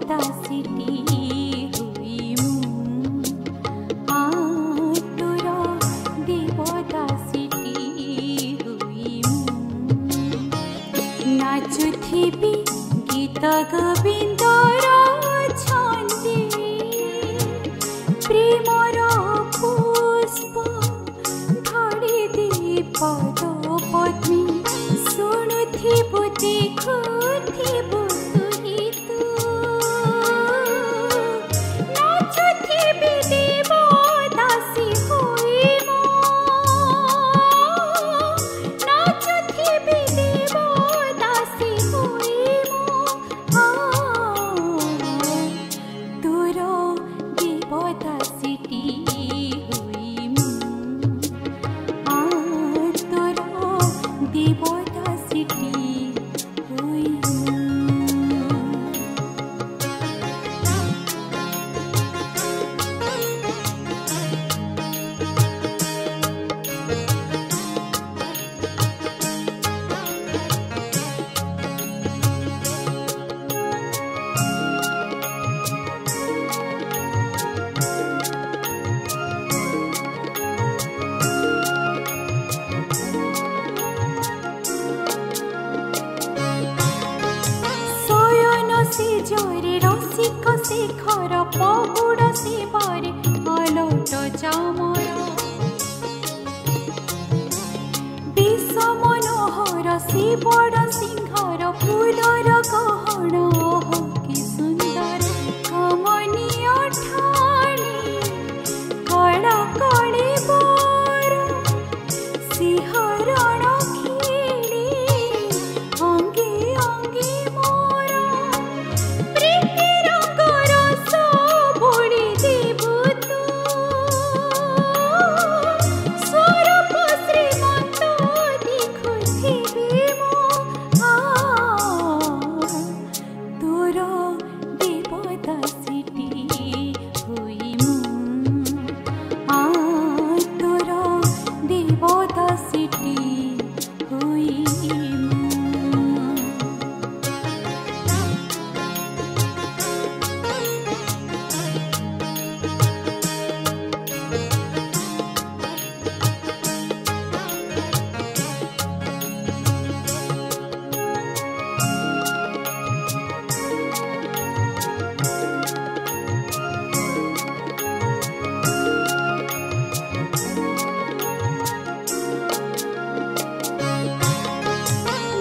देवदासीटी हुई आ तोर देवदासीटी हुई नाचुथिबी गीत गोविंदर छंदे प्रेमर पुष्प धड़ी दे पद पद्मी शुणुथिबु देखुथिबु तुहि तू नाचुथिबी देवदासी होई मो नाचुथिबी देवदासी होई मो तोर देवदासीटी हुई आ तोर देवदासीटी हुई से जोरे रसिक शेखर पहुड़ से बारे अलट चामर विष मनोहर से बड़ सिंहर फूलर गहन कि सुंदर कमनीय ठाणी कला कले बर सिंहरण खेले अंगे अंगे मोर प्रीति रंगर सबोड़ी देबु तू स्वरूप श्रीमंत देखुथिबी मो तोर देवदासीटी हुई आ तोर देवदासीटी हुई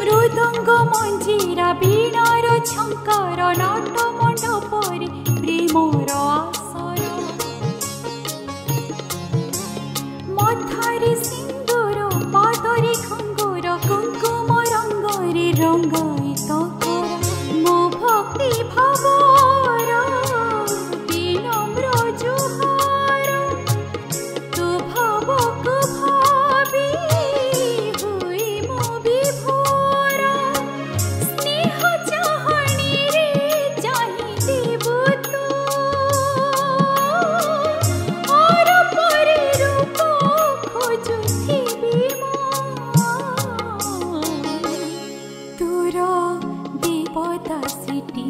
मृदंग मंजीरा बीणार छंकार नाट मंडपरे प्रेमर आसर मथारे सिंदूर पादरे खंगूर कुंकुम रंगरे रंगायित कर मो भक्ति भावर विनम्र जुहार तू भावक भावी हुई मो विभोर स्नेह चाहणी रे चाहि देबु तू और परे रूप खोजुथिबी मो तोर देवदासीटी